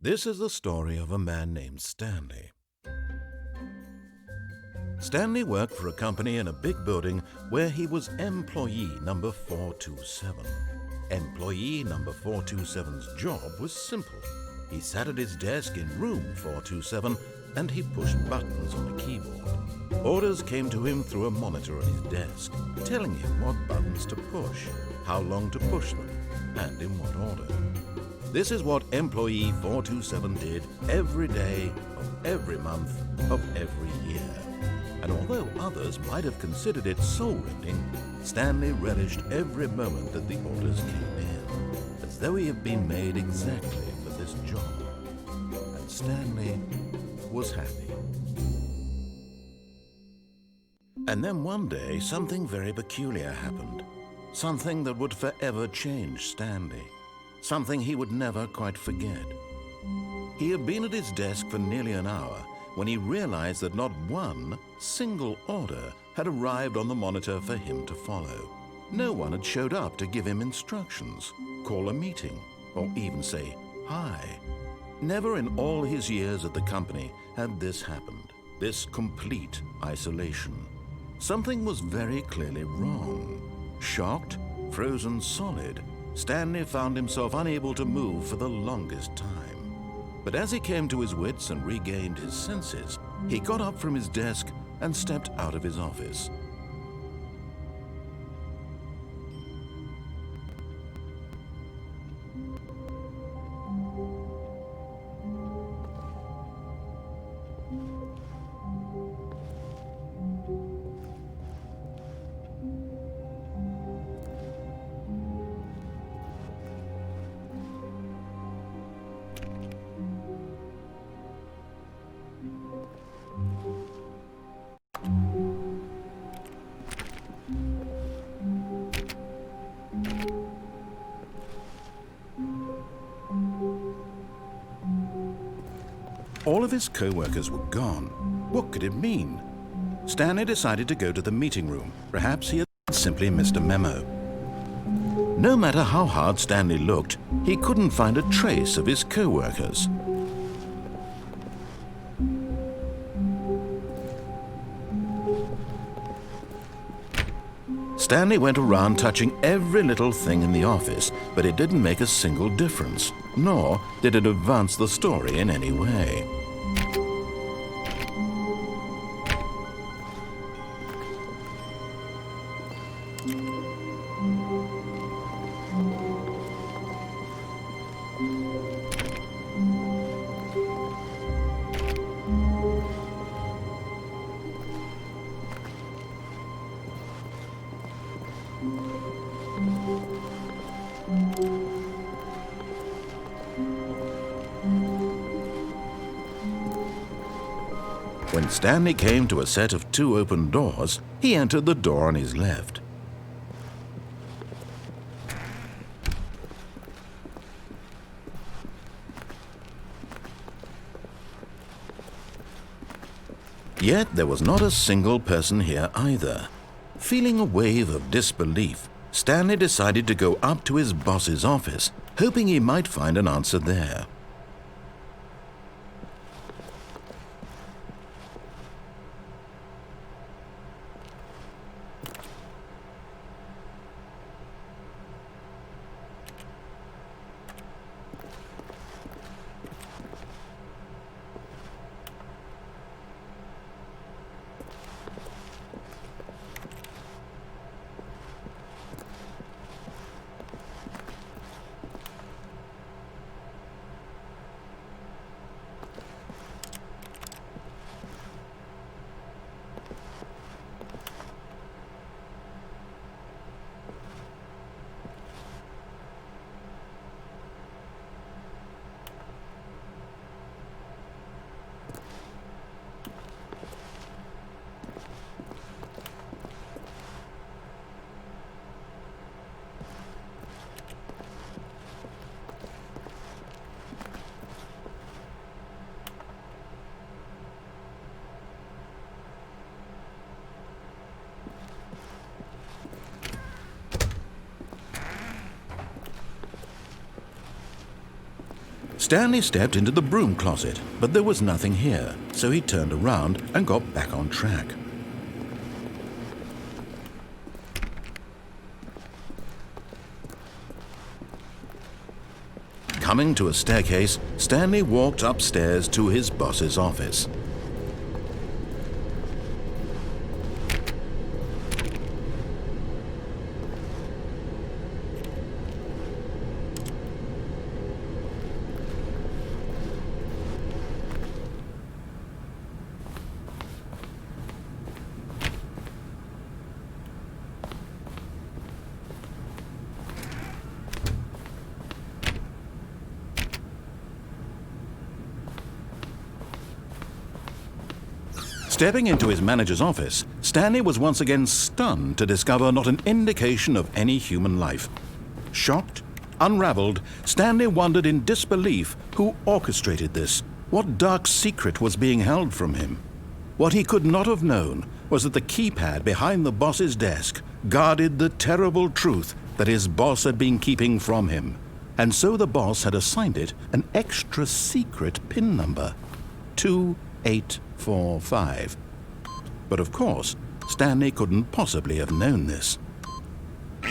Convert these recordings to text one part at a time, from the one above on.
This is the story of a man named Stanley. Stanley worked for a company in a big building where he was employee number 427. Employee number 427's job was simple. He sat at his desk in room 427 and he pushed buttons on a keyboard. Orders came to him through a monitor on his desk, telling him what buttons to push, how long to push them, and in what order. This is what employee 427 did every day of every month of every year. And although others might have considered it soul-rending, Stanley relished every moment that the orders came in, as though he had been made exactly for this job. And Stanley was happy. And then one day, something very peculiar happened. Something that would forever change Stanley. Something he would never quite forget. He had been at his desk for nearly an hour when he realized that not one single order had arrived on the monitor for him to follow. No one had showed up to give him instructions, call a meeting, or even say hi. Never in all his years at the company had this happened, this complete isolation. Something was very clearly wrong. Shocked, frozen solid, Stanley found himself unable to move for the longest time. But as he came to his wits and regained his senses, he got up from his desk and stepped out of his office. All of his co-workers were gone. What could it mean? Stanley decided to go to the meeting room. Perhaps he had simply missed a memo. No matter how hard Stanley looked, he couldn't find a trace of his co-workers. Stanley went around touching every little thing in the office, but it didn't make a single difference, nor did it advance the story in any way. When Stanley came to a set of 2 open doors, he entered the door on his left. Yet there was not a single person here either. Feeling a wave of disbelief, Stanley decided to go up to his boss's office, hoping he might find an answer there. Stanley stepped into the broom closet, but there was nothing here, so he turned around and got back on track. Coming to a staircase, Stanley walked upstairs to his boss's office. Stepping into his manager's office, Stanley was once again stunned to discover not an indication of any human life. Shocked, unraveled, Stanley wondered in disbelief who orchestrated this, what dark secret was being held from him. What he could not have known was that the keypad behind the boss's desk guarded the terrible truth that his boss had been keeping from him, and so the boss had assigned it an extra secret PIN number, 2845. But of course, Stanley couldn't possibly have known this.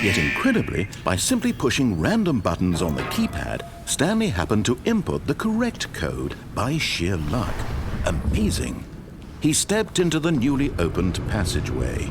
Yet incredibly, by simply pushing random buttons on the keypad, Stanley happened to input the correct code by sheer luck. Amazing. He stepped into the newly opened passageway.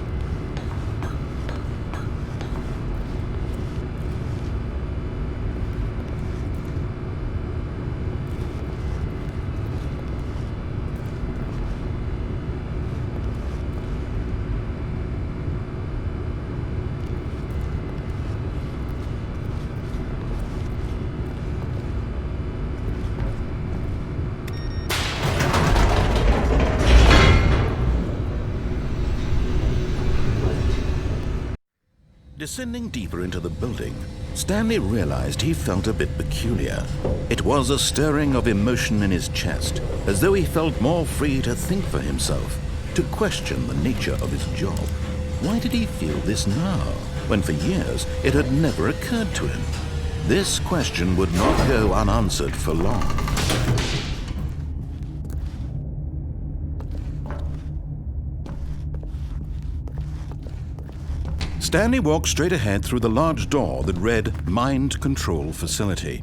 Descending deeper into the building, Stanley realized he felt a bit peculiar. It was a stirring of emotion in his chest, as though he felt more free to think for himself, to question the nature of his job. Why did he feel this now, when for years it had never occurred to him? This question would not go unanswered for long. Stanley walked straight ahead through the large door that read Mind Control Facility.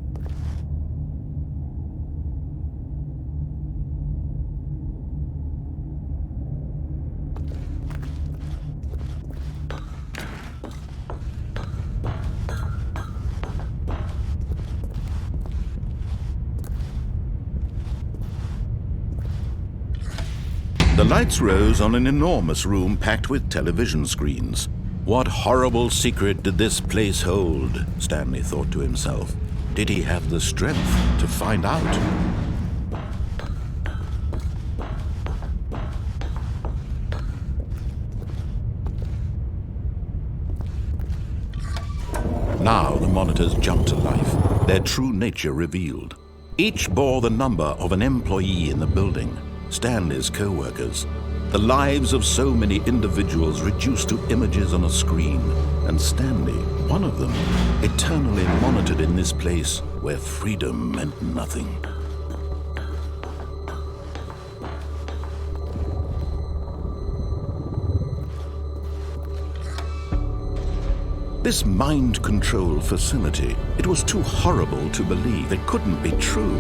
The lights rose on an enormous room packed with television screens. What horrible secret did this place hold? Stanley thought to himself. Did he have the strength to find out? Now the monitors jumped to life, their true nature revealed. Each bore the number of an employee in the building, Stanley's co-workers. The lives of so many individuals reduced to images on a screen, and Stanley, one of them, eternally monitored in this place where freedom meant nothing. This mind control facility, it was too horrible to believe. It couldn't be true.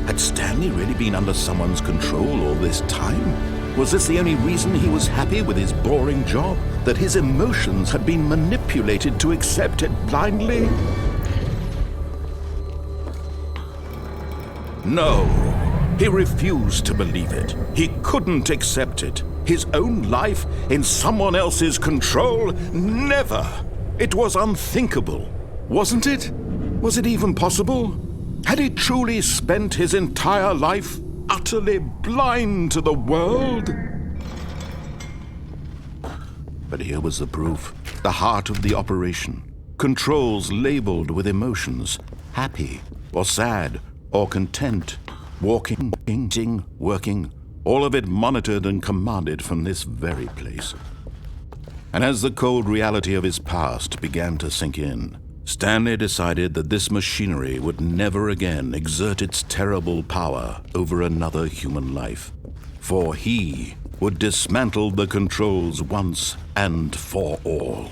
Had Stanley really been under someone's control all this time? Was this the only reason he was happy with his boring job? That his emotions had been manipulated to accept it blindly? No, he refused to believe it. He couldn't accept it. His own life in someone else's control? Never! It was unthinkable, wasn't it? Was it even possible? Had he truly spent his entire life utterly blind to the world? But here was the proof, the heart of the operation. Controls labeled with emotions, happy or sad or content, walking, eating, working, all of it monitored and commanded from this very place. And as the cold reality of his past began to sink in, Stanley decided that this machinery would never again exert its terrible power over another human life, for he would dismantle the controls once and for all.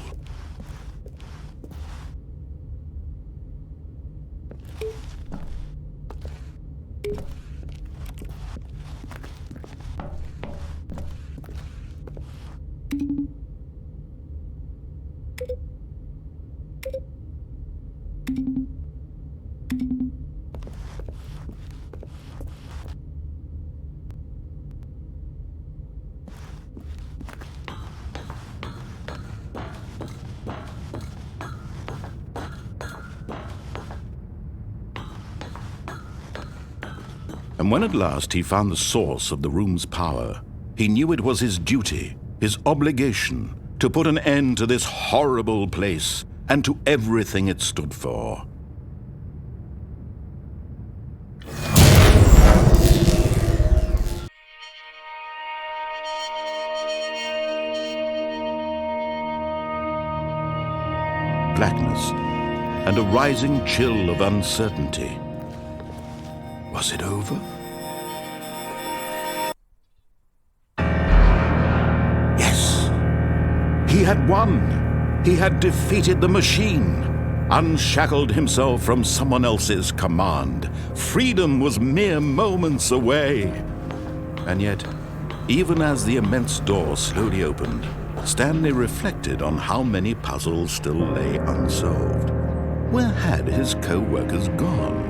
And when at last he found the source of the room's power, he knew it was his duty, his obligation, to put an end to this horrible place and to everything it stood for. Blackness and a rising chill of uncertainty. Was it over? Yes! He had won! He had defeated the machine, unshackled himself from someone else's command. Freedom was mere moments away. And yet, even as the immense door slowly opened, Stanley reflected on how many puzzles still lay unsolved. Where had his co-workers gone?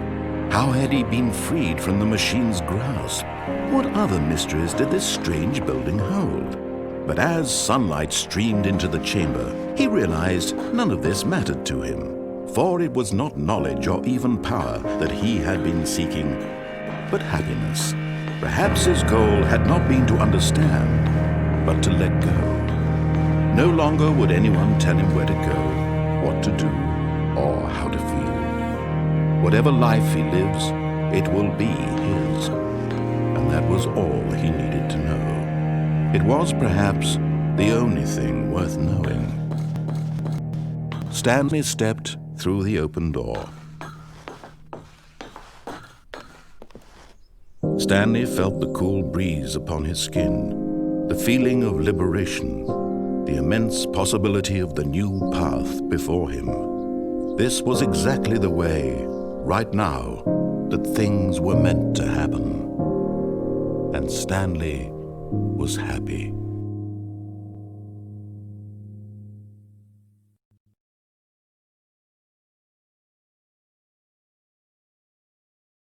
How had he been freed from the machine's grasp? What other mysteries did this strange building hold? But as sunlight streamed into the chamber, he realized none of this mattered to him, for it was not knowledge or even power that he had been seeking, but happiness. Perhaps his goal had not been to understand, but to let go. No longer would anyone tell him where to go, what to do, or how to feel. Whatever life he lives, it will be his. And that was all he needed to know. It was perhaps the only thing worth knowing. Stanley stepped through the open door. Stanley felt the cool breeze upon his skin, the feeling of liberation, the immense possibility of the new path before him. This was exactly the way, right now, that things were meant to happen. And Stanley was happy.